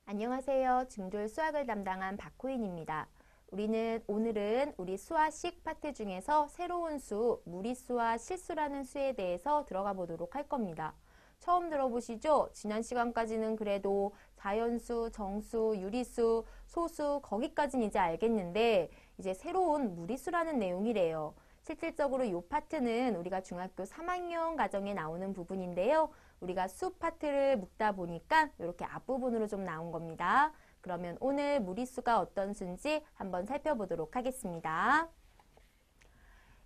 안녕하세요. 중졸 수학을 담당한 박호인입니다. 오늘은 우리 수화식 파트 중에서 새로운 수, 무리수와 실수라는 수에 대해서 들어가 보도록 할 겁니다. 처음 들어보시죠? 지난 시간까지는 그래도 자연수, 정수, 유리수, 소수 거기까지는 이제 알겠는데 이제 새로운 무리수라는 내용이래요. 실질적으로 이 파트는 우리가 중학교 3학년 과정에 나오는 부분인데요. 우리가 수 파트를 묶다 보니까 이렇게 앞부분으로 좀 나온 겁니다. 그러면 오늘 무리수가 어떤 수인지 한번 살펴보도록 하겠습니다.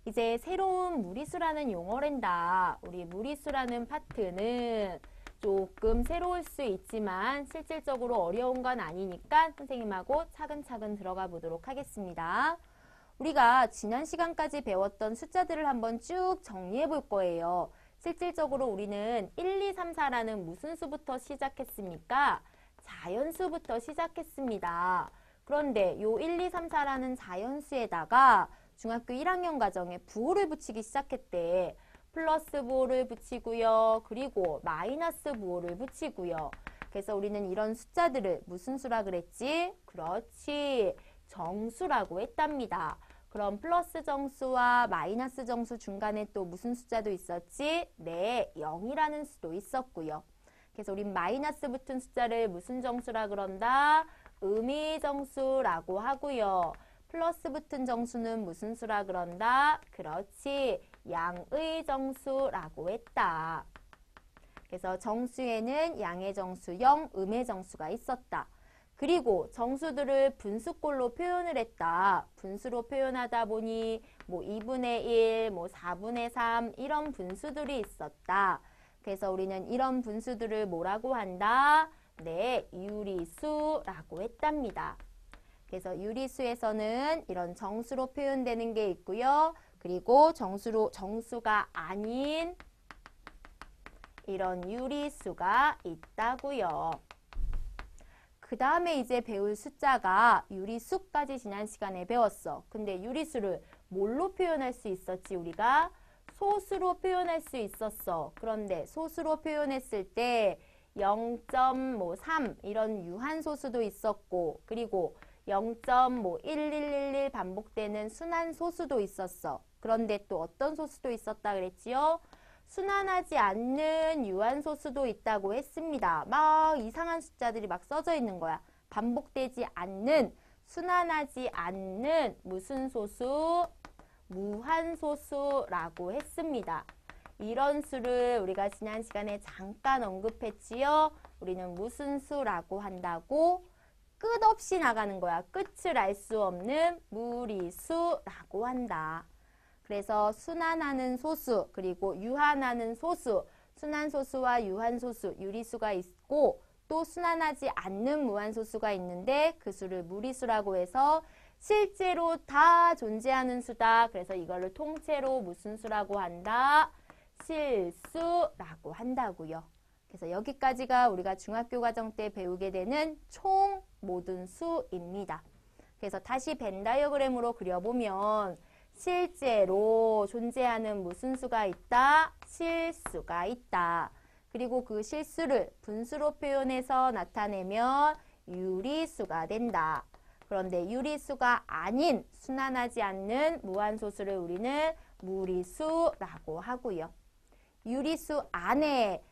이제 새로운 무리수라는 용어랜다. 우리 무리수라는 파트는 조금 새로울 수 있지만 실질적으로 어려운 건 아니니까 선생님하고 차근차근 들어가 보도록 하겠습니다. 우리가 지난 시간까지 배웠던 숫자들을 한번 쭉 정리해 볼 거예요. 실질적으로 우리는 1, 2, 3, 4라는 무슨 수부터 시작했습니까? 자연수부터 시작했습니다. 그런데 요 1, 2, 3, 4라는 자연수에다가 중학교 1학년 과정에 부호를 붙이기 시작했대. 플러스 부호를 붙이고요. 그리고 마이너스 부호를 붙이고요. 그래서 우리는 이런 숫자들을 무슨 수라 그랬지? 그렇지. 정수라고 했답니다. 그럼 플러스 정수와 마이너스 정수 중간에 또 무슨 숫자도 있었지? 네, 0이라는 수도 있었고요. 그래서 우린 마이너스 붙은 숫자를 무슨 정수라 그런다? 음의 정수라고 하고요. 플러스 붙은 정수는 무슨 수라 그런다? 그렇지, 양의 정수라고 했다. 그래서 정수에는 양의 정수 0, 음의 정수가 있었다. 그리고 정수들을 분수꼴로 표현을 했다. 분수로 표현하다 보니 뭐 2분의 1, 뭐 4분의 3 이런 분수들이 있었다. 그래서 우리는 이런 분수들을 뭐라고 한다? 네, 유리수라고 했답니다. 그래서 유리수에서는 이런 정수로 표현되는 게 있고요. 그리고 정수가 아닌 이런 유리수가 있다고요. 그 다음에 이제 배울 숫자가 유리수까지 지난 시간에 배웠어. 근데 유리수를 뭘로 표현할 수 있었지? 우리가 소수로 표현할 수 있었어. 그런데 소수로 표현했을 때 0.3 이런 유한소수도 있었고, 그리고 0.1111 반복되는 순환소수도 있었어. 그런데 또 어떤 소수도 있었다 그랬지요? 순환하지 않는 유한소수도 있다고 했습니다. 막 이상한 숫자들이 막 써져 있는 거야. 반복되지 않는, 순환하지 않는 무슨 소수? 무한소수라고 했습니다. 이런 수를 우리가 지난 시간에 잠깐 언급했지요. 우리는 무슨 수라고 한다고? 끝없이 나가는 거야. 끝을 알 수 없는 무리수라고 한다. 그래서 순환하는 소수, 그리고 유한하는 소수, 순환소수와 유한소수, 유리수가 있고 또 순환하지 않는 무한소수가 있는데 그 수를 무리수라고 해서 실제로 다 존재하는 수다. 그래서 이거를 통째로 무슨 수라고 한다? 실수라고 한다고요. 그래서 여기까지가 우리가 중학교 과정 때 배우게 되는 총 모든 수입니다. 그래서 다시 벤 다이어그램으로 그려보면 실제로 존재하는 무슨 수가 있다? 실수가 있다. 그리고 그 실수를 분수로 표현해서 나타내면 유리수가 된다. 그런데 유리수가 아닌 순환하지 않는 무한소수를 우리는 무리수라고 하고요. 유리수 안에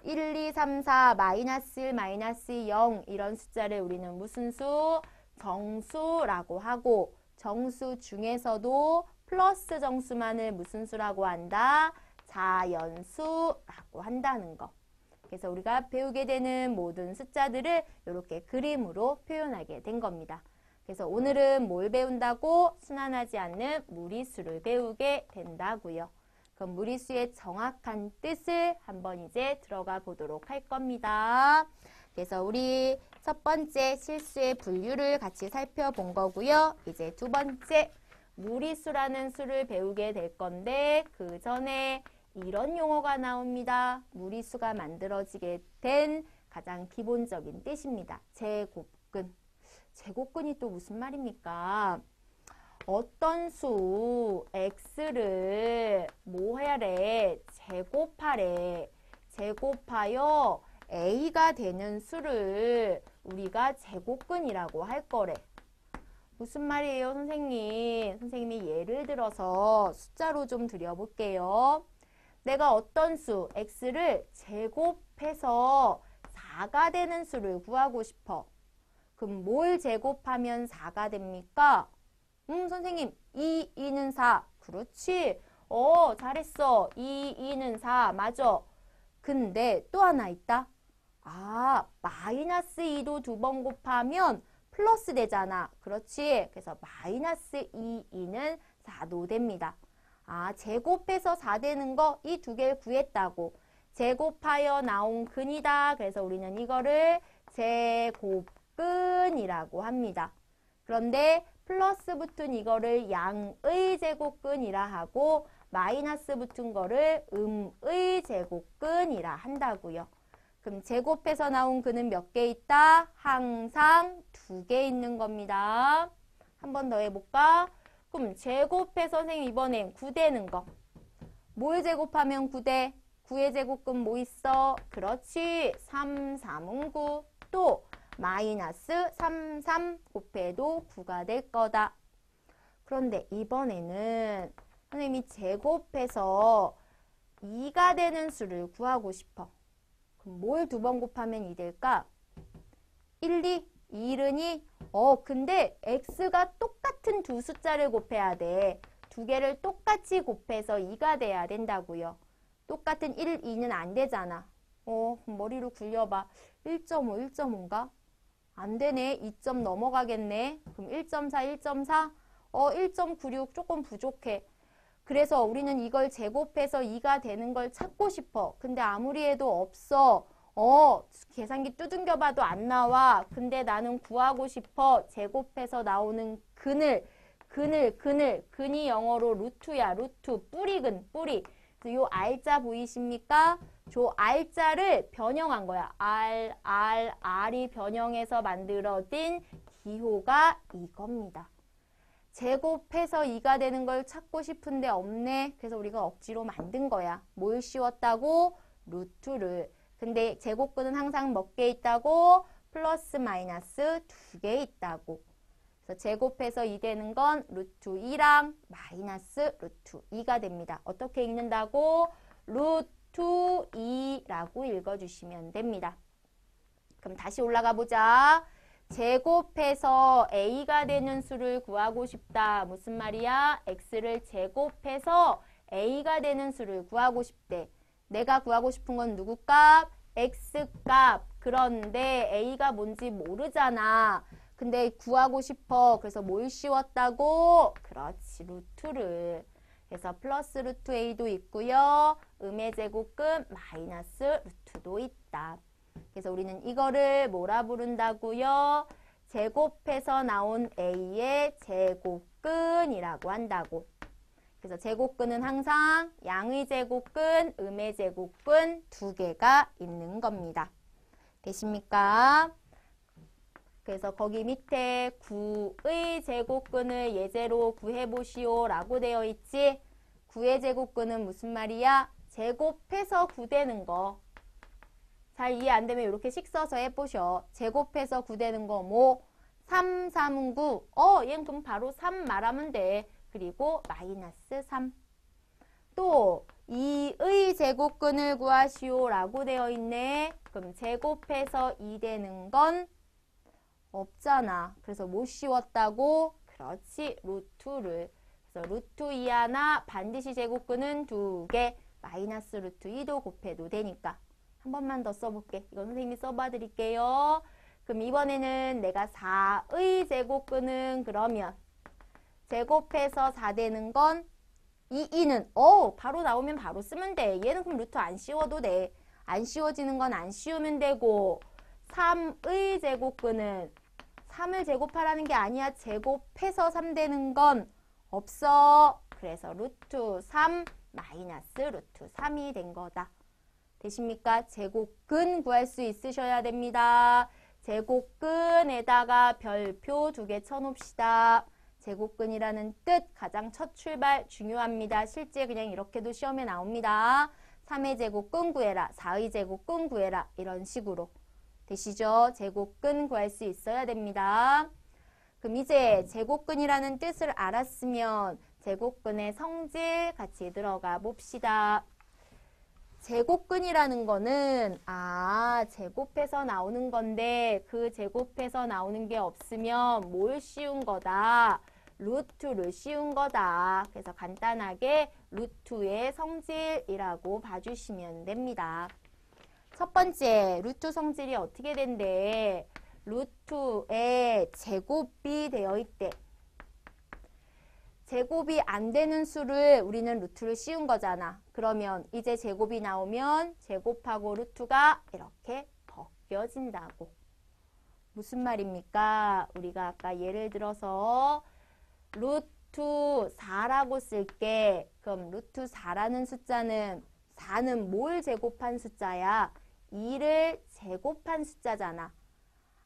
1, 2, 3, 4, 마이너스 1, 마이너스 0 이런 숫자를 우리는 무슨 수? 정수라고 하고 정수 중에서도 플러스 정수만을 무슨 수라고 한다? 자연수라고 한다는 거. 그래서 우리가 배우게 되는 모든 숫자들을 이렇게 그림으로 표현하게 된 겁니다. 그래서 오늘은 뭘 배운다고? 순환하지 않는 무리수를 배우게 된다고요. 그럼 무리수의 정확한 뜻을 한번 이제 들어가 보도록 할 겁니다. 그래서 우리 첫 번째 실수의 분류를 같이 살펴본 거고요. 이제 두 번째 무리수라는 수를 배우게 될 건데 그 전에 이런 용어가 나옵니다. 무리수가 만들어지게 된 가장 기본적인 뜻입니다. 제곱근. 제곱근이 또 무슨 말입니까? 어떤 수 x를 뭐 하래? 제곱하래. 제곱하여 a가 되는 수를 우리가 제곱근이라고 할 거래. 무슨 말이에요, 선생님? 선생님이 예를 들어서 숫자로 좀 드려볼게요. 내가 어떤 수, x를 제곱해서 4가 되는 수를 구하고 싶어. 그럼 뭘 제곱하면 4가 됩니까? 선생님, 2, 2는 4. 그렇지. 잘했어. 2, 2는 4. 맞아. 근데 또 하나 있다. 마이너스 2도 2번 곱하면 플러스 되잖아. 그렇지. 그래서 마이너스 2, 2는 4도 됩니다. 제곱해서 4 되는 거 이 두 개를 구했다고. 제곱하여 나온 근이다. 그래서 우리는 이거를 제곱근이라고 합니다. 그런데 플러스 붙은 이거를 양의 제곱근이라 하고 마이너스 붙은 거를 음의 제곱근이라 한다고요. 그럼 제곱해서 나온 근은 몇 개 있다? 항상 2개 있는 겁니다. 한 번 더 해볼까? 그럼 제곱해서 선생님 이번엔 9 되는 거. 뭘 제곱하면 9돼? 9의 제곱근 뭐 있어? 그렇지. 3, 3은 9. 또 마이너스 3, 3 곱해도 9가 될 거다. 그런데 이번에는 선생님이 제곱해서 2가 되는 수를 구하고 싶어. 그럼 뭘 2번 곱하면 2 될까? 1, 2, 1은 2. 근데 x가 똑같은 두 숫자를 곱해야 돼. 두 개를 똑같이 곱해서 2가 돼야 된다고요. 똑같은 1, 2는 안 되잖아. 머리로 굴려봐. 1.5, 1.5인가? 안 되네. 2점 넘어가겠네. 그럼 1.4, 1.4? 1.96 조금 부족해. 그래서 우리는 이걸 제곱해서 2가 되는 걸 찾고 싶어. 근데 아무리 해도 없어. 계산기 두둥겨 봐도 안 나와. 근데 나는 구하고 싶어. 제곱해서 나오는 근이 영어로 루트야. 루트. 뿌리근, 뿌리. 요 R자 보이십니까? 저 R자를 변형한 거야. R이 변형해서 만들어진 기호가 이겁니다. 제곱해서 2가 되는 걸 찾고 싶은데 없네. 그래서 우리가 억지로 만든 거야. 뭘 씌웠다고? 루트를. 근데 제곱근은 항상 몇 개 있다고? 플러스 마이너스 2개 있다고. 그래서 제곱해서 2 되는 건 루트 2랑 마이너스 루트 2가 됩니다. 어떻게 읽는다고? 루트 2라고 읽어주시면 됩니다. 그럼 다시 올라가 보자. 제곱해서 a가 되는 수를 구하고 싶다. 무슨 말이야? x를 제곱해서 a가 되는 수를 구하고 싶대. 내가 구하고 싶은 건 누구 값? x 값. 그런데 a가 뭔지 모르잖아. 근데 구하고 싶어. 그래서 뭘 씌웠다고? 그렇지. 루트를. 그래서 플러스 루트 a도 있고요. 음의 제곱근 마이너스 루트도 있다. 그래서 우리는 이거를 뭐라 부른다고요? 제곱해서 나온 a의 제곱근이라고 한다고. 그래서 제곱근은 항상 양의 제곱근, 음의 제곱근 2개가 있는 겁니다. 되십니까? 그래서 거기 밑에 9의 제곱근을 예제로 구해보시오 라고 되어 있지. 9의 제곱근은 무슨 말이야? 제곱해서 9 되는 거. 잘 이해 안 되면 이렇게 식 써서 해보셔. 제곱해서 9 되는 거 뭐? 3, 3은 9. 얘는 그럼 바로 3 말하면 돼. 그리고 마이너스 3. 또 2의 제곱근을 구하시오 라고 되어 있네. 그럼 제곱해서 2 되는 건 없잖아. 그래서 못 씌웠다고? 그렇지. 루트를. 그래서 루트 2 하나 반드시 제곱근은 2개. 마이너스 루트 2도 곱해도 되니까. 한 번만 더 써볼게. 이건 선생님이 써봐 드릴게요. 그럼 이번에는 내가 4의 제곱근은 그러면 제곱해서 4 되는 건 2는 바로 나오면 바로 쓰면 돼. 얘는 그럼 루트 안 씌워도 돼. 안 씌워지는 건 안 씌우면 되고 3의 제곱근은 3을 제곱하라는 게 아니야. 제곱해서 3 되는 건 없어. 그래서 루트 3 마이너스 루트 3이 된 거다. 되십니까? 제곱근 구할 수 있으셔야 됩니다. 제곱근에다가 별표 2개 쳐놓읍시다. 제곱근이라는 뜻 가장 첫 출발 중요합니다. 실제 그냥 이렇게도 시험에 나옵니다. 3의 제곱근 구해라. 4의 제곱근 구해라. 이런 식으로. 되시죠? 제곱근 구할 수 있어야 됩니다. 그럼 이제 제곱근이라는 뜻을 알았으면 제곱근의 성질 같이 들어가 봅시다. 제곱근이라는 거는 제곱해서 나오는 건데 그 제곱해서 나오는 게 없으면 뭘 씌운 거다? 루트를 씌운 거다. 그래서 간단하게 루트의 성질이라고 봐주시면 됩니다. 첫 번째, 루트 성질이 어떻게 된대? 루트에 제곱이 되어 있대. 제곱이 안 되는 수를 우리는 루트를 씌운 거잖아. 그러면 이제 제곱이 나오면 제곱하고 루트가 이렇게 벗겨진다고. 무슨 말입니까? 우리가 아까 예를 들어서 루트 4라고 쓸게. 그럼 루트 4라는 숫자는 4는 뭘 제곱한 숫자야? 2를 제곱한 숫자잖아.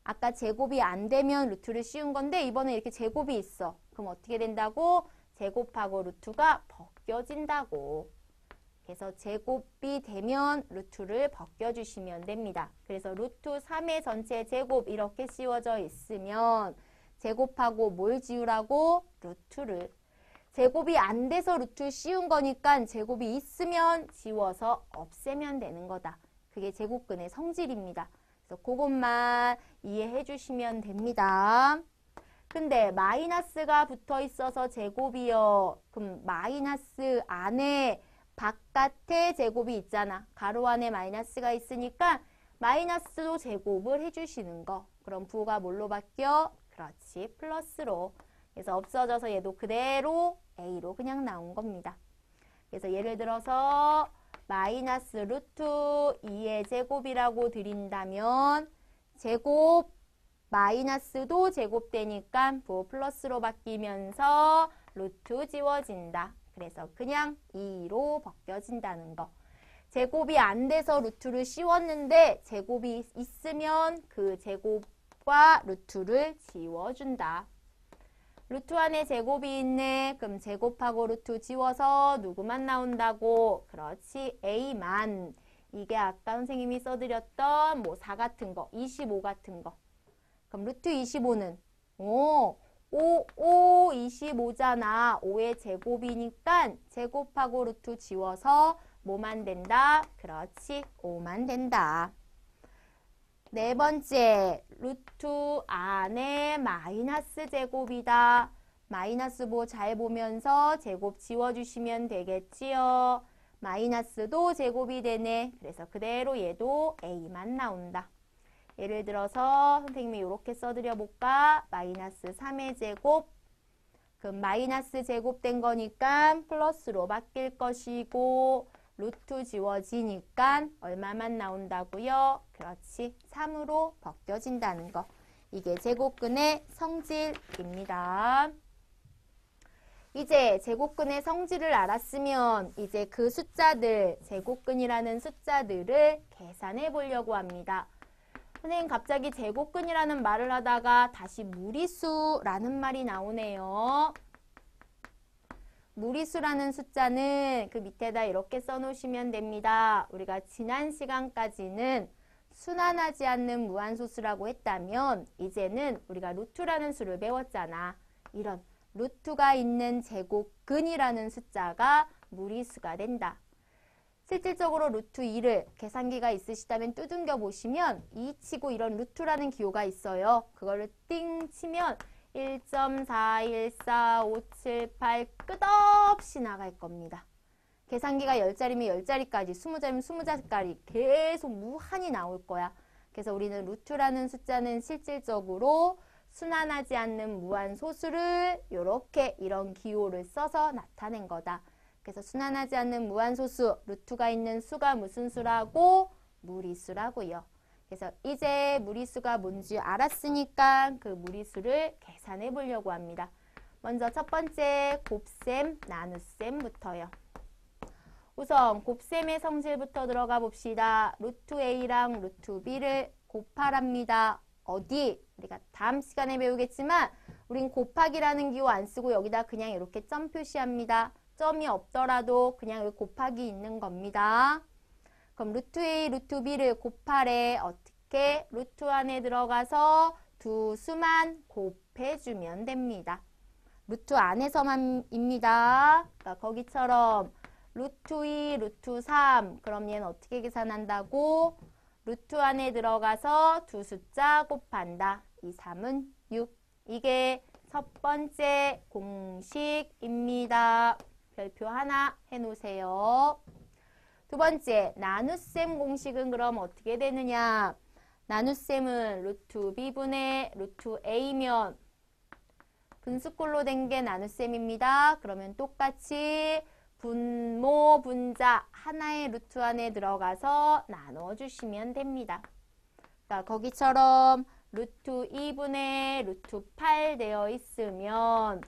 아까 제곱이 안 되면 루트를 씌운 건데 이번에 이렇게 제곱이 있어. 그럼 어떻게 된다고? 제곱하고 루트가 벗겨진다고. 그래서 제곱이 되면 루트를 벗겨주시면 됩니다. 그래서 루트 3의 전체 제곱 이렇게 씌워져 있으면 제곱하고 뭘 지우라고? 루트를. 제곱이 안 돼서 루트 씌운 거니까 제곱이 있으면 지워서 없애면 되는 거다. 그게 제곱근의 성질입니다. 그래서 그것만 이해해 주시면 됩니다. 근데 마이너스가 붙어 있어서 제곱이요. 그럼 마이너스 안에 바깥에 제곱이 있잖아. 가로 안에 마이너스가 있으니까 마이너스도 제곱을 해주시는 거. 그럼 부호가 뭘로 바뀌어? 그렇지. 플러스로. 그래서 없어져서 얘도 그대로 A로 그냥 나온 겁니다. 그래서 예를 들어서 마이너스 루트 2의 제곱이라고 드린다면 제곱 마이너스도 제곱되니까 부호 플러스로 바뀌면서 루트 지워진다. 그래서 그냥 2로 벗겨진다는 거. 제곱이 안 돼서 루트를 씌웠는데 제곱이 있으면 그 제곱과 루트를 지워준다. 루트 안에 제곱이 있네. 그럼 제곱하고 루트 지워서 누구만 나온다고? 그렇지. A만. 이게 아까 선생님이 써드렸던 4 같은 거, 25 같은 거. 그럼 루트 25는 5, 25잖아. 5의 제곱이니까 제곱하고 루트 지워서 뭐만 된다? 그렇지. 5만 된다. 네 번째, 루트 안에 마이너스 제곱이다. 마이너스 뭐 잘 보면서 제곱 지워주시면 되겠지요. 마이너스도 제곱이 되네. 그래서 그대로 얘도 A만 나온다. 예를 들어서 선생님이 이렇게 써드려 볼까? 마이너스 3의 제곱. 그럼 마이너스 제곱된 거니까 플러스로 바뀔 것이고 루트 지워지니까 얼마만 나온다고요? 그렇지. 3으로 벗겨진다는 거. 이게 제곱근의 성질입니다. 이제 제곱근의 성질을 알았으면 이제 그 숫자들, 제곱근이라는 숫자들을 계산해 보려고 합니다. 선생님 갑자기 제곱근이라는 말을 하다가 다시 무리수라는 말이 나오네요. 무리수라는 숫자는 그 밑에다 이렇게 써놓으시면 됩니다. 우리가 지난 시간까지는 순환하지 않는 무한소수라고 했다면 이제는 우리가 루트라는 수를 배웠잖아. 이런 루트가 있는 제곱근이라는 숫자가 무리수가 된다. 실질적으로 루트 2를 계산기가 있으시다면 두둥겨 보시면 2 치고 이런 루트라는 기호가 있어요. 그거를 띵 치면 1.414578 끝없이 나갈 겁니다. 계산기가 10자리면 10자리까지, 20자리면 20자리까지 계속 무한히 나올 거야. 그래서 우리는 루트라는 숫자는 실질적으로 순환하지 않는 무한소수를 이렇게 이런 기호를 써서 나타낸 거다. 그래서 순환하지 않는 무한소수, 루트가 있는 수가 무슨 수라고? 무리수라고요. 그래서 이제 무리수가 뭔지 알았으니까 그 무리수를 계산해 보려고 합니다. 먼저 첫 번째 곱셈, 나눗셈부터요. 우선 곱셈의 성질부터 들어가 봅시다. 루트 A랑 루트 B를 곱하랍니다. 어디? 우리가 다음 시간에 배우겠지만 우린 곱하기라는 기호 안 쓰고 여기다 그냥 이렇게 점 표시합니다. 점이 없더라도 그냥 여기 곱하기 있는 겁니다. 그럼 루트 A, 루트 B를 곱하래. 이렇게 루트 안에 들어가서 두 수만 곱해주면 됩니다. 루트 안에서만입니다. 그러니까 거기처럼 루트 2, 루트 3. 그럼 얘는 어떻게 계산한다고? 루트 안에 들어가서 두 숫자 곱한다. 이 3은 6. 이게 첫 번째 공식입니다. 별표 하나 해놓으세요. 두 번째, 나눗셈 공식은 그럼 어떻게 되느냐? 나눗셈은 루트 b분의 루트 a면 분수꼴로 된 게 나눗셈입니다. 그러면 똑같이 분모, 분자 하나의 루트 안에 들어가서 나눠주시면 됩니다. 그러니까 거기처럼 루트 2분의 루트 8 되어 있으면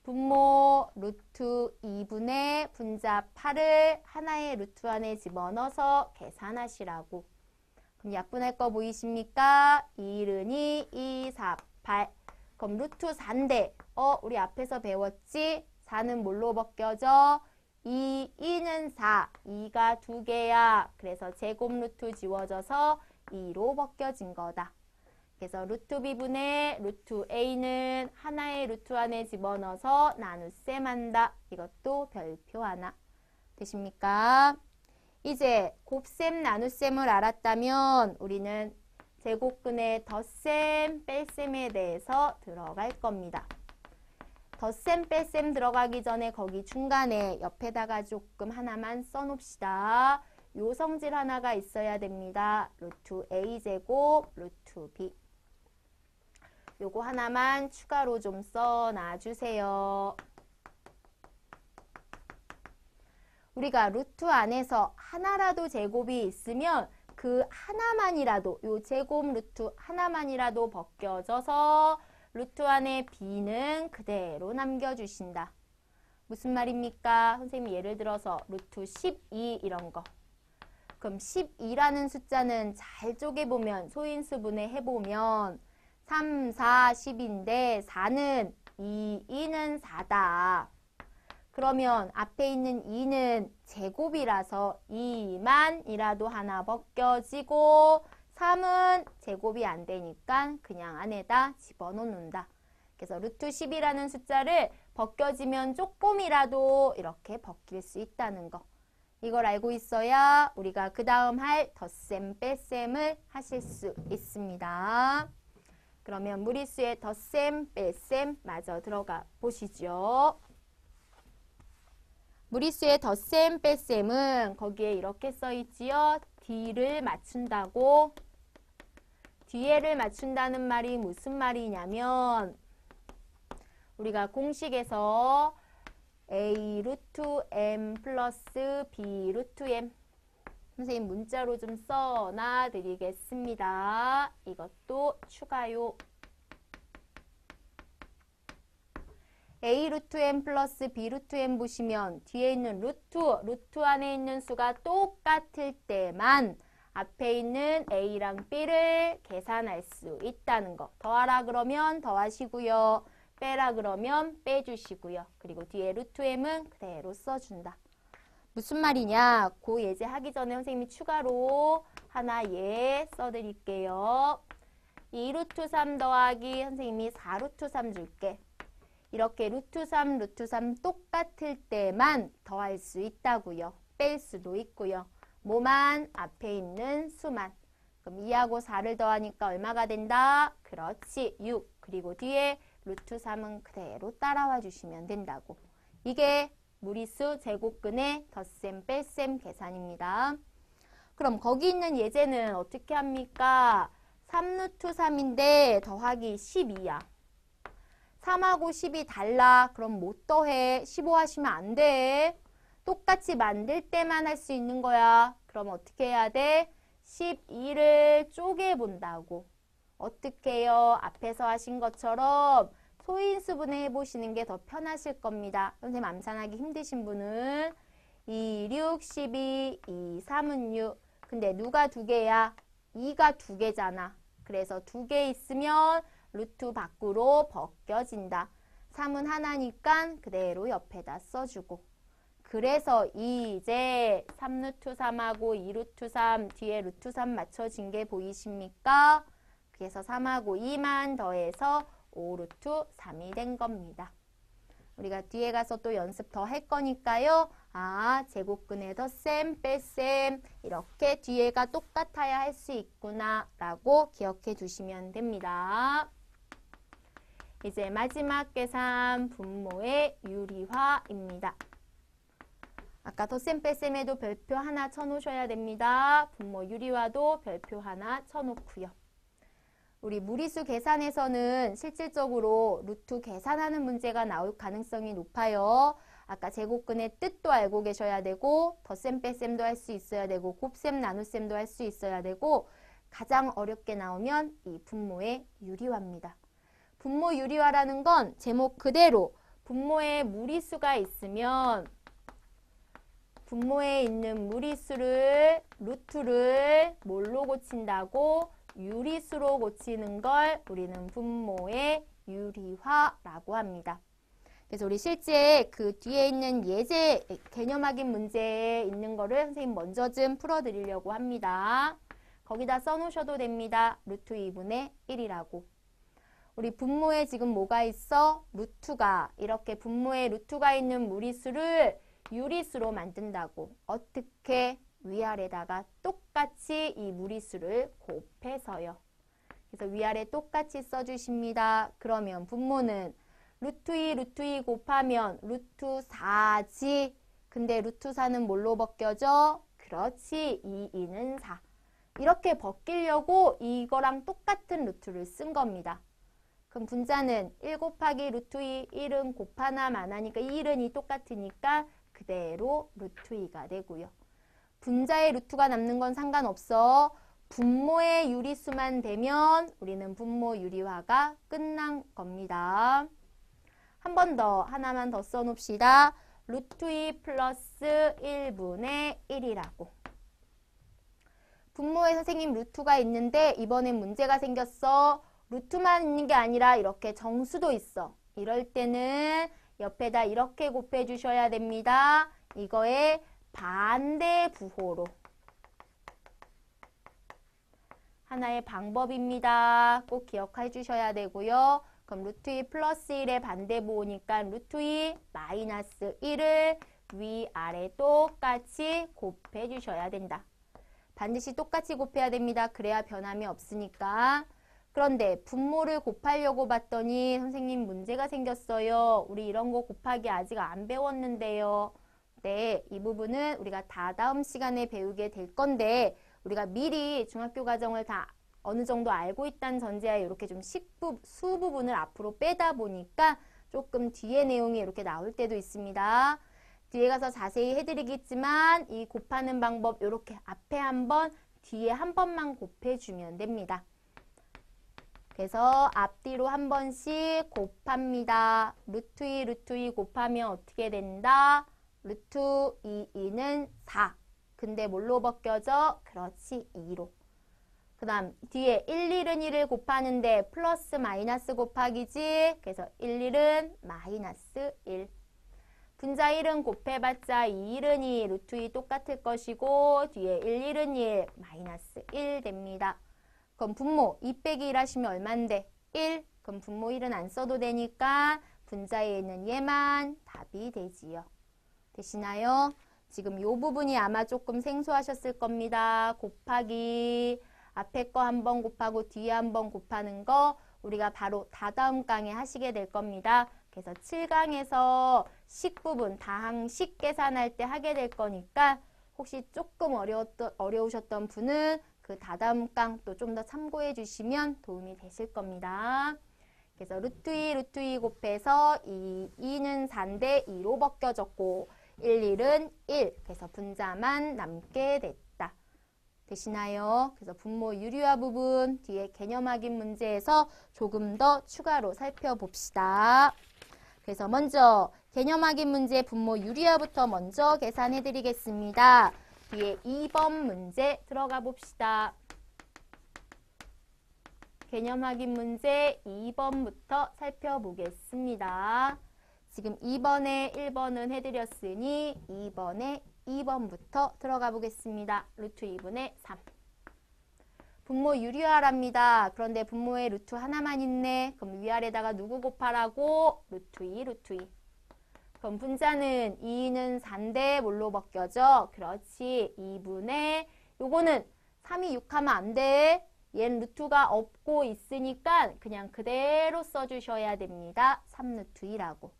분모 루트 2분의 분자 8을 하나의 루트 안에 집어넣어서 계산하시라고. 그럼 약분할 거 보이십니까? 2는 2, 2, 4, 8. 그럼 루트 4인데 우리 앞에서 배웠지? 4는 뭘로 벗겨져? 2는 4, 2가 2개야. 그래서 제곱 루트 지워져서 2로 벗겨진 거다. 그래서 루트 b분의 루트 a는 하나의 루트 안에 집어넣어서 나눗셈 한다. 이것도 별표 하나. 되십니까? 이제 곱셈, 나눗셈을 알았다면 우리는 제곱근의 덧셈, 뺄셈에 대해서 들어갈 겁니다. 덧셈, 뺄셈 들어가기 전에 거기 중간에 옆에다가 조금 하나만 써놓읍시다. 요 성질 하나가 있어야 됩니다. 루트 a제곱, 루트 b. 요거 하나만 추가로 좀 써놔주세요. 우리가 루트 안에서 하나라도 제곱이 있으면 그 하나만이라도, 요 제곱 루트 하나만이라도 벗겨져서 루트 안에 b는 그대로 남겨주신다. 무슨 말입니까? 선생님이 예를 들어서 루트 12 이런 거. 그럼 12라는 숫자는 잘 쪼개보면 소인수분해 해보면 3, 4, 10인데 4는 2는 4다. 그러면 앞에 있는 2는 제곱이라서 2만이라도 하나 벗겨지고 3은 제곱이 안 되니까 그냥 안에다 집어넣는다. 그래서 루트 10이라는 숫자를 벗겨지면 조금이라도 이렇게 벗길 수 있다는 거. 이걸 알고 있어야 우리가 그 다음 할 덧셈, 뺄셈을 하실 수 있습니다. 그러면 무리수의 덧셈, 뺄셈 마저 들어가 보시죠. 무리수의 덧셈, 뺄셈은 거기에 이렇게 써있지요. D를 맞춘다고. 뒤에를 맞춘다는 말이 무슨 말이냐면 우리가 공식에서 A 루트 M 플러스 B 루트 M 선생님 문자로 좀 써놔 드리겠습니다. 이것도 추가요. A 루트 M 플러스 B 루트 M 보시면 뒤에 있는 루트 안에 있는 수가 똑같을 때만 앞에 있는 A랑 B를 계산할 수 있다는 거. 더하라 그러면 더하시고요. 빼라 그러면 빼주시고요. 그리고 뒤에 루트 M은 그대로 써준다. 무슨 말이냐? 그 예제 하기 전에 선생님이 추가로 하나 써드릴게요. 2루트 3 더하기 선생님이 4루트 3 줄게. 이렇게 루트 3, 루트 3 똑같을 때만 더할 수 있다고요. 뺄 수도 있고요. 뭐만? 앞에 있는 수만. 그럼 2하고 4를 더하니까 얼마가 된다? 그렇지, 6. 그리고 뒤에 루트 3은 그대로 따라와 주시면 된다고. 이게 무리수 제곱근의 덧셈, 뺄셈 계산입니다. 그럼 거기 있는 예제는 어떻게 합니까? 3루트 3인데 더하기 12야. 3하고 10이 달라. 그럼 못 더해. 15 하시면 안 돼. 똑같이 만들 때만 할 수 있는 거야. 그럼 어떻게 해야 돼? 12를 쪼개본다고. 어떻게 해요? 앞에서 하신 것처럼 소인수분해 해보시는 게 더 편하실 겁니다. 선생님 암산하기 힘드신 분은 2, 6, 12, 2, 3은 6. 근데 누가 두 개야? 2가 두 개잖아. 그래서 두 개 있으면 루트 밖으로 벗겨진다. 3은 하나니까 그대로 옆에다 써주고. 그래서 이제 3루트 3하고 2루트 3 뒤에 루트 3 맞춰진 게 보이십니까? 그래서 3하고 2만 더해서 5루트 3이 된 겁니다. 우리가 뒤에 가서 또 연습 더 할 거니까요. 아, 제곱근의 덧셈, 뺄셈 이렇게 뒤에가 똑같아야 할 수 있구나 라고 기억해 두시면 됩니다. 이제 마지막 계산 분모의 유리화입니다. 아까 덧셈 뺄셈에도 별표 하나 쳐놓으셔야 됩니다. 분모 유리화도 별표 하나 쳐놓고요. 우리 무리수 계산에서는 실질적으로 루트 계산하는 문제가 나올 가능성이 높아요. 아까 제곱근의 뜻도 알고 계셔야 되고 덧셈 뺄셈도 할 수 있어야 되고 곱셈 나눗셈도 할 수 있어야 되고 가장 어렵게 나오면 이 분모의 유리화입니다. 분모 유리화라는 건 제목 그대로 분모에 무리수가 있으면 분모에 있는 무리수를 루트를 뭘로 고친다고? 유리수로 고치는 걸 우리는 분모의 유리화라고 합니다. 그래서 우리 실제 그 뒤에 있는 예제 개념 확인 문제에 있는 거를 선생님 먼저 좀 풀어드리려고 합니다. 거기다 써놓으셔도 됩니다. 루트 2분의 1이라고. 우리 분모에 지금 뭐가 있어? 루트가. 이렇게 분모에 루트가 있는 무리수를 유리수로 만든다고. 어떻게? 위아래다가 똑같이 이 무리수를 곱해서요. 그래서 위아래 똑같이 써주십니다. 그러면 분모는 루트 2 곱하면 루트 4지. 근데 루트 4는 뭘로 벗겨져? 그렇지. 2는 4. 이렇게 벗기려고 이거랑 똑같은 루트를 쓴 겁니다. 그럼 분자는 1 곱하기 루트 2, 1은 곱하나 마나니까 1은 2 똑같으니까 그대로 루트 2가 되고요. 분자의 루트가 남는 건 상관없어. 분모의 유리수만 되면 우리는 분모 유리화가 끝난 겁니다. 한 번 더, 하나만 더 써놓읍시다. 루트 2 플러스 1분의 1이라고. 분모에 선생님 루트가 있는데 이번엔 문제가 생겼어. 루트만 있는 게 아니라 이렇게 정수도 있어. 이럴 때는 옆에다 이렇게 곱해 주셔야 됩니다. 이거에 반대 부호로. 하나의 방법입니다. 꼭 기억해 주셔야 되고요. 그럼 루트 2 플러스 1의 반대 부호니까 루트 2 마이너스 1을 위아래 똑같이 곱해 주셔야 된다. 반드시 똑같이 곱해야 됩니다. 그래야 변함이 없으니까. 그런데 분모를 곱하려고 봤더니 선생님 문제가 생겼어요. 우리 이런 거 곱하기 아직 안 배웠는데요. 네, 이 부분은 우리가 다다음 시간에 배우게 될 건데 우리가 미리 중학교 과정을 다 어느 정도 알고 있다는 전제하에 이렇게 좀 수 부분을 앞으로 빼다 보니까 조금 뒤에 내용이 이렇게 나올 때도 있습니다. 뒤에 가서 자세히 해드리겠지만 이 곱하는 방법 이렇게 앞에 한 번, 뒤에 한 번만 곱해주면 됩니다. 그래서 앞뒤로 한 번씩 곱합니다. 루트 2 곱하면 어떻게 된다? 루트 2는 4. 근데 뭘로 벗겨져? 그렇지, 2로. 그 다음 뒤에 1, 1은 1을 곱하는데 플러스 마이너스 곱하기지. 그래서 1, 1은 마이너스 1. 분자 1은 곱해봤자 2, 1은 2, 루트 2 똑같을 것이고 뒤에 1, 1은 1, 마이너스 1 됩니다. 그럼 분모 2 빼기 1 하시면 얼만데? 1. 그럼 분모 1은 안 써도 되니까 분자에 있는 얘만 답이 되지요. 되시나요? 지금 이 부분이 아마 조금 생소하셨을 겁니다. 곱하기 앞에 거 한 번 곱하고 뒤에 한 번 곱하는 거 우리가 바로 다다음 강에 하시게 될 겁니다. 그래서 7강에서 식 부분, 다항식 계산할 때 하게 될 거니까 혹시 조금 어려우셨던 분은 그 다다음 강 또 좀 더 참고해 주시면 도움이 되실 겁니다. 그래서 루트 2 곱해서 2는 4인데 2로 벗겨졌고 1, 1은 1. 그래서 분자만 남게 됐다. 되시나요? 그래서 분모 유리화 부분 뒤에 개념 확인 문제에서 조금 더 추가로 살펴봅시다. 그래서 먼저 개념 확인 문제 분모 유리화부터 먼저 계산해 드리겠습니다. 뒤에 2번 문제 들어가 봅시다. 개념 확인 문제 2번부터 살펴보겠습니다. 지금 2번에 1번은 해드렸으니 2번에 2번부터 들어가 보겠습니다. 루트 2분의 3. 분모 유리화랍니다. 그런데 분모에 루트 하나만 있네. 그럼 위아래다가 누구 곱하라고? 루트 2, 루트 2. 그럼 분자는 2는 4인데 뭘로 벗겨져? 그렇지. 2분의 요거는 3이 6 하면 안 돼. 얘는 루트가 없고 있으니까 그냥 그대로 써주셔야 됩니다. 3 루트 2라고.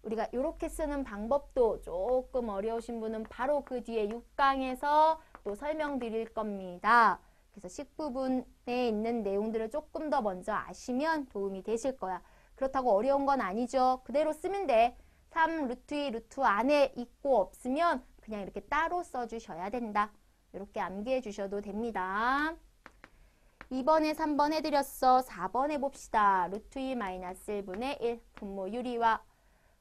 우리가 이렇게 쓰는 방법도 조금 어려우신 분은 바로 그 뒤에 6강에서 또 설명드릴 겁니다. 그래서 식 부분에 있는 내용들을 조금 더 먼저 아시면 도움이 되실 거야. 그렇다고 어려운 건 아니죠. 그대로 쓰면 돼. 3 루트 2 루트 안에 있고 없으면 그냥 이렇게 따로 써주셔야 된다. 이렇게 암기해 주셔도 됩니다. 2번에 3번 해드렸어. 4번 해봅시다. 루트 2 마이너스 1분의 1 분모 유리화.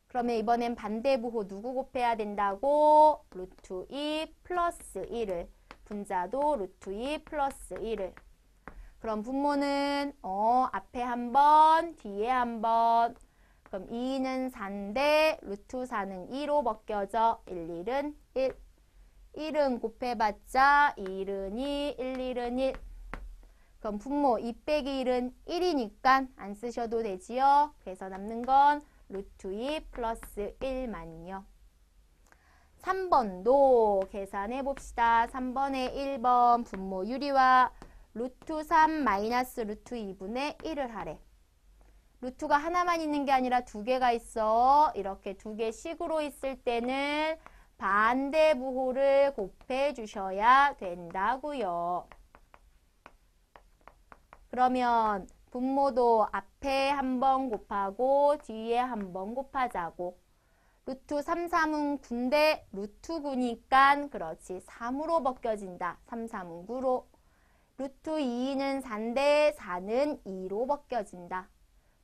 그러면 이번엔 반대부호 누구 곱해야 된다고? 루트 2 플러스 1을. 분자도 루트 2 플러스 1을. 그럼 분모는 앞에 한 번, 뒤에 한 번. 그럼 2는 4인데 루트 4는 2로 벗겨져. 1, 1은 1. 1은 곱해봤자 1은 2, 1, 1은 1. 그럼 분모 2 빼기 1은 1이니까 안 쓰셔도 되지요. 그래서 남는 건 루트 2 플러스 1만요. 3번도 계산해 봅시다. 3번에 1번 분모 유리화 루트 3 마이너스 루트 2분의 1을 하래. 루트가 하나만 있는 게 아니라 두 개가 있어. 이렇게 두 개씩으로 있을 때는 반대부호를 곱해 주셔야 된다고요. 그러면 분모도 앞에 한 번 곱하고 뒤에 한 번 곱하자고. 루트 3, 3은 9인데 루트 9니까 그렇지 3으로 벗겨진다. 3, 3은 9로. 루트 2는 4인데 4는 2로 벗겨진다.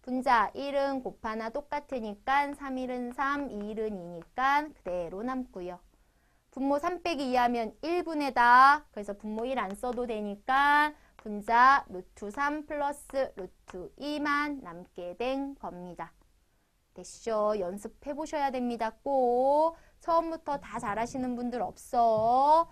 분자 1은 곱하나 똑같으니까 3, 1은 3, 2, 1은 2니까 그대로 남고요. 분모 3 빼기 2 하면 1분의다. 그래서 분모 1 안 써도 되니까 분자 루트 3 플러스 루트 2만 남게 된 겁니다. 됐죠? 연습해 보셔야 됩니다. 꼭 처음부터 다 잘하시는 분들 없어.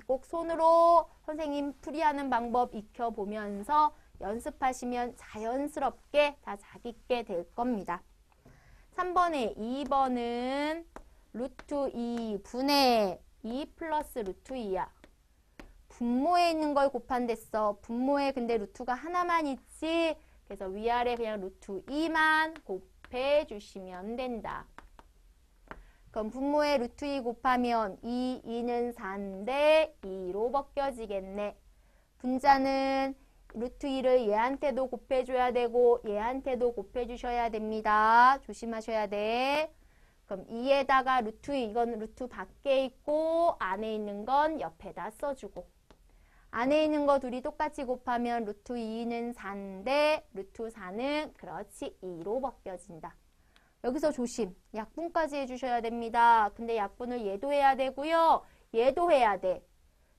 꼭 손으로 선생님 풀이하는 방법 익혀보면서 연습하시면 자연스럽게 다 자기게 될 겁니다. 3번에 2번은 루트 2분의 2 플러스 루트 2야. 분모에 있는 걸 곱한댔어. 분모에 근데 루트가 하나만 있지. 그래서 위아래 그냥 루트 2만 곱해 주시면 된다. 그럼 분모에 루트 2 곱하면 2는 4인데 2로 벗겨지겠네. 분자는 루트 2를 얘한테도 곱해줘야 되고 얘한테도 곱해주셔야 됩니다. 조심하셔야 돼. 그럼 2에다가 루트 2, 이건 루트 밖에 있고 안에 있는 건 옆에다 써주고. 안에 있는 거 둘이 똑같이 곱하면 루트 2는 4인데 루트 4는 그렇지 2로 벗겨진다. 여기서 조심. 약분까지 해주셔야 됩니다. 근데 약분을 얘도 해야 되고요. 얘도 해야 돼.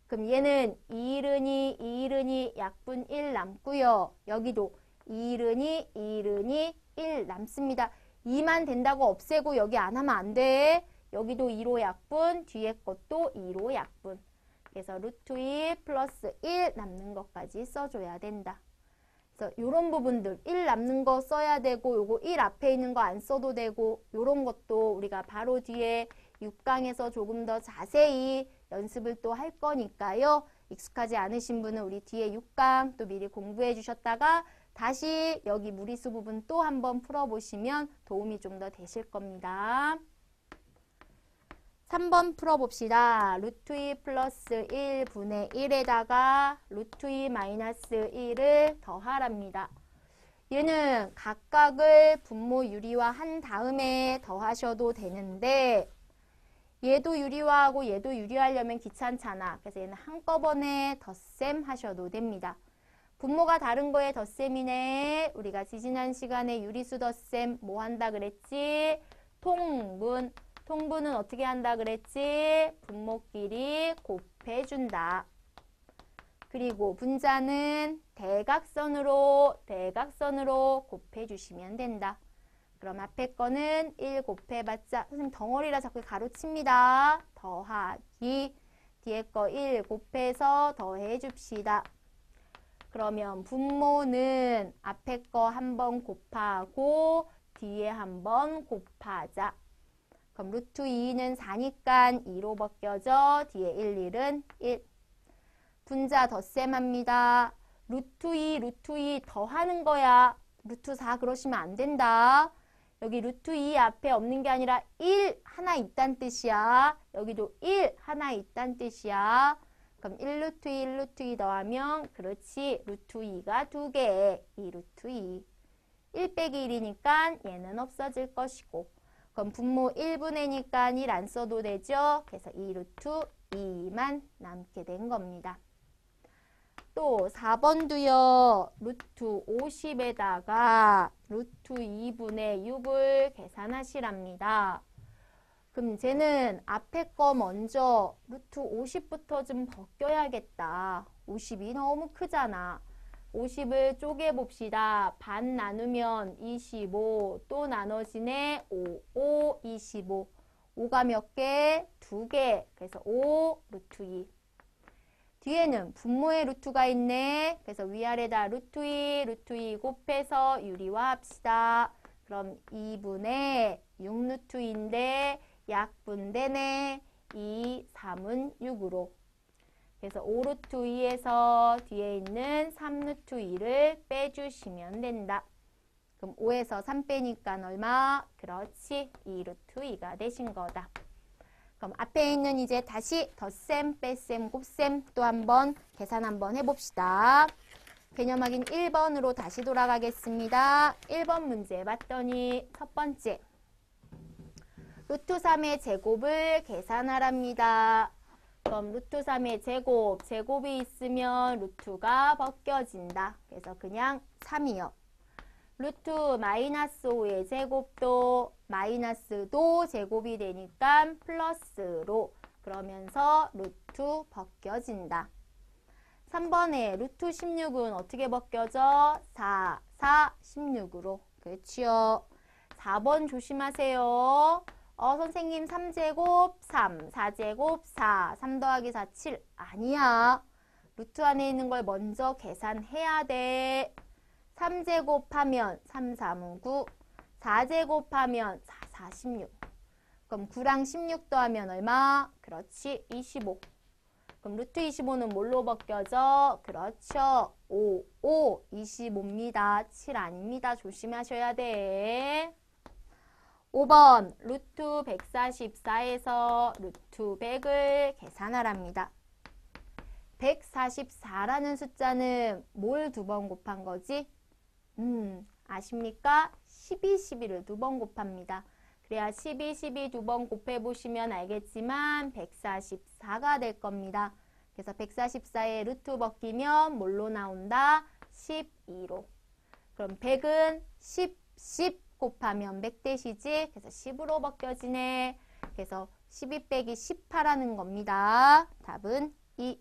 그럼 얘는 2른이 2른이 약분 1 남고요. 여기도 2른이 2른이 1 남습니다. 2만 된다고 없애고 여기 안 하면 안 돼. 여기도 2로 약분, 뒤에 것도 2로 약분. 그래서 루트 2 플러스 1 남는 것까지 써줘야 된다. 그래서 이런 부분들 1 남는 거 써야 되고 요거 1 앞에 있는 거 안 써도 되고 요런 것도 우리가 바로 뒤에 6강에서 조금 더 자세히 연습을 또 할 거니까요. 익숙하지 않으신 분은 우리 뒤에 6강 또 미리 공부해 주셨다가 다시 여기 무리수 부분 또 한번 풀어보시면 도움이 좀 더 되실 겁니다. 3번 풀어봅시다. 루트 2 플러스 1분의 1에다가 루트 2 마이너스 1을 더하랍니다. 얘는 각각을 분모 유리화한 다음에 더하셔도 되는데 얘도 유리화하고 얘도 유리하려면 귀찮잖아. 그래서 얘는 한꺼번에 덧셈 하셔도 됩니다. 분모가 다른 거에 덧셈이네. 우리가 지지난 시간에 유리수 덧셈 뭐 한다 그랬지? 통분. 통분은 어떻게 한다 그랬지? 분모끼리 곱해준다. 그리고 분자는 대각선으로 곱해주시면 된다. 그럼 앞에 거는 1 곱해봤자 선생님 덩어리라 자꾸 가로칩니다. 더하기 뒤에 거 1 곱해서 더해 줍시다. 그러면 분모는 앞에 거 한번 곱하고 뒤에 한번 곱하자. 그럼 루트 2는 4니까 2로 벗겨져. 뒤에 1, 1은 1. 분자 덧셈합니다. 루트 2 더하는 거야. 루트 4 그러시면 안 된다. 여기 루트 2 앞에 없는 게 아니라 1 하나 있단 뜻이야. 여기도 1 하나 있단 뜻이야. 그럼 1 루트 2 더하면 그렇지. 루트 2가 2개. 2 루트 2. 1 빼기 1이니까 얘는 없어질 것이고. 그럼 분모 1분의 니까 1 안 써도 되죠. 그래서 2 루트 2만 남게 된 겁니다. 또 4번도요. 루트 50에다가 루트 2분의 6을 계산하시랍니다. 그럼 이제는 앞에 거 먼저 루트 50부터 좀 벗겨야겠다. 50이 너무 크잖아. 50을 쪼개봅시다. 반 나누면 25, 또 나눠지네 5, 25. 5가 몇 개? 2개. 그래서 5 루트 2. 뒤에는 분모의 루트가 있네. 그래서 위아래다 루트 2 곱해서 유리화합시다. 그럼 2분의 6 루트 2인데 약분되네. 2, 3은 6으로. 그래서 5 루트 2에서 뒤에 있는 3 루트 2를 빼주시면 된다. 그럼 5에서 3 빼니까 얼마? 그렇지. 2 루트 2가 되신 거다. 그럼 앞에 있는 이제 다시 덧셈, 뺄셈, 곱셈 또 한번 계산 한번 해봅시다. 개념 확인 1번으로 다시 돌아가겠습니다. 1번 문제 봤더니 첫 번째. 루트 3의 제곱을 계산하랍니다. 그럼 루트 3의 제곱, 제곱이 있으면 루트가 벗겨진다. 그래서 그냥 3이요. 루트 마이너스 5의 제곱도 마이너스도 제곱이 되니까 플러스로 그러면서 루트 벗겨진다. 3번에 루트 16은 어떻게 벗겨져? 4, 16으로. 그렇지요. 4번 조심하세요. 선생님 3제곱 3, 4제곱 4, 3 더하기 4, 7. 아니야. 루트 안에 있는 걸 먼저 계산해야 돼. 3제곱하면 3, 3은 9, 4제곱하면 4, 4, 16. 그럼 9랑 16 더하면 얼마? 그렇지, 25. 그럼 루트 25는 뭘로 벗겨져? 그렇죠, 5, 25입니다. 7 아닙니다. 조심하셔야 돼. 5번, 루트 144에서 루트 100을 계산하랍니다. 144라는 숫자는 뭘 두 번 곱한 거지? 아십니까? 12, 12를 두 번 곱합니다. 그래야 12, 12 두 번 곱해보시면 알겠지만 144가 될 겁니다. 그래서 144에 루트 벗기면 뭘로 나온다? 12로. 그럼 100은 10 곱하면 100 되시지? 그래서 10으로 벗겨지네. 그래서 12 빼기 18하는 겁니다. 답은 2.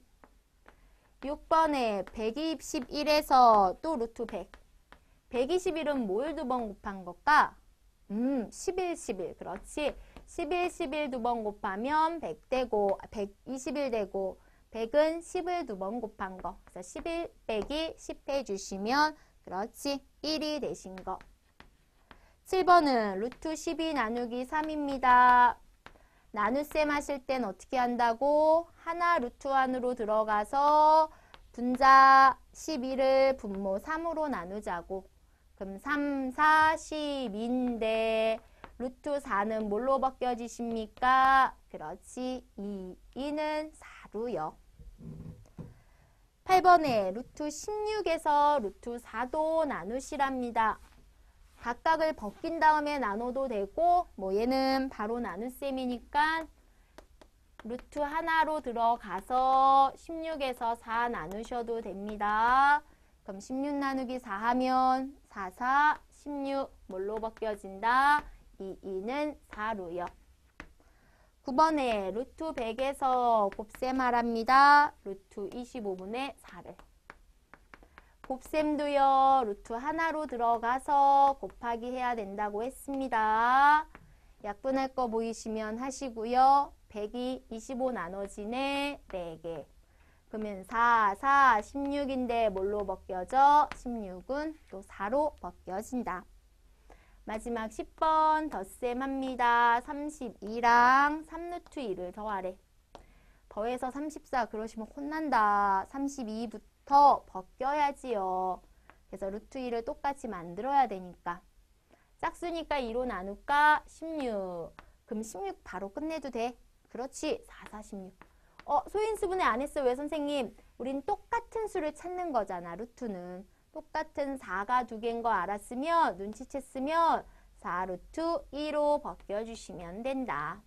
6번에 121에서 또 루트 100. 121은 뭘 두 번 곱한 걸까? 11. 그렇지. 11 두 번 곱하면 100 되고, 121 되고, 100은 10을 두 번 곱한 거. 그래서 11 빼기 10 해주시면, 그렇지. 1이 되신 거. 7번은 루트 12 나누기 3입니다. 나눗셈 하실 땐 어떻게 한다고? 하나 루트 안으로 들어가서 분자 12를 분모 3으로 나누자고. 그럼 3, 4, 10인데 루트 4는 뭘로 벗겨지십니까? 그렇지. 2는 4로요. 8번에 루트 16에서 루트 4도 나누시랍니다. 각각을 벗긴 다음에 나눠도 되고 뭐 얘는 바로 나눗셈이니까 루트 하나로 들어가서 16에서 4 나누셔도 됩니다. 그럼 16 나누기 4 하면 4, 16 뭘로 벗겨진다? 2는 4로요. 9번에 루트 100에서 곱셈하랍니다. 루트 25분의 4를. 곱셈도요. 루트 하나로 들어가서 곱하기 해야 된다고 했습니다. 약분할 거 보이시면 하시고요. 100이 25 나눠지네. 4개. 그러면 4, 16인데 뭘로 벗겨져? 16은 또 4로 벗겨진다. 마지막 10번 덧셈 합니다. 32랑 3루트 2를 더하래. 더해서 34 그러시면 혼난다. 32부터 벗겨야지요. 그래서 루트 2를 똑같이 만들어야 되니까. 짝수니까 2로 나눌까? 16. 그럼 16 바로 끝내도 돼. 그렇지. 4, 4, 16. 소인수분해 안 했어. 왜 선생님? 우린 똑같은 수를 찾는 거잖아. 루트는. 똑같은 4가 2개인 거 알았으면 눈치챘으면 4루트 2로 벗겨주시면 된다.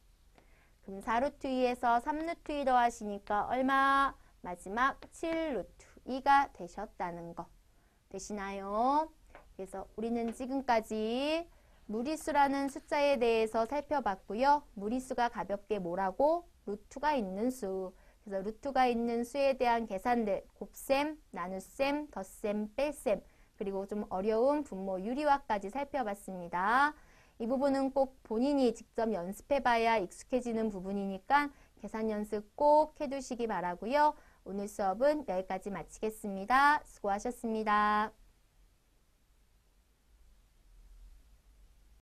그럼 4루트 2에서 3루트 2 더하시니까 얼마? 마지막 7루트 2가 되셨다는 거. 되시나요? 그래서 우리는 지금까지 무리수라는 숫자에 대해서 살펴봤고요. 무리수가 가볍게 뭐라고? 루트가 있는 수. 그래서 루트가 있는 수에 대한 계산들, 곱셈, 나눗셈, 덧셈, 뺄셈, 그리고 좀 어려운 분모 유리화까지 살펴봤습니다. 이 부분은 꼭 본인이 직접 연습해봐야 익숙해지는 부분이니까 계산 연습 꼭 해두시기 바라고요. 오늘 수업은 여기까지 마치겠습니다. 수고하셨습니다.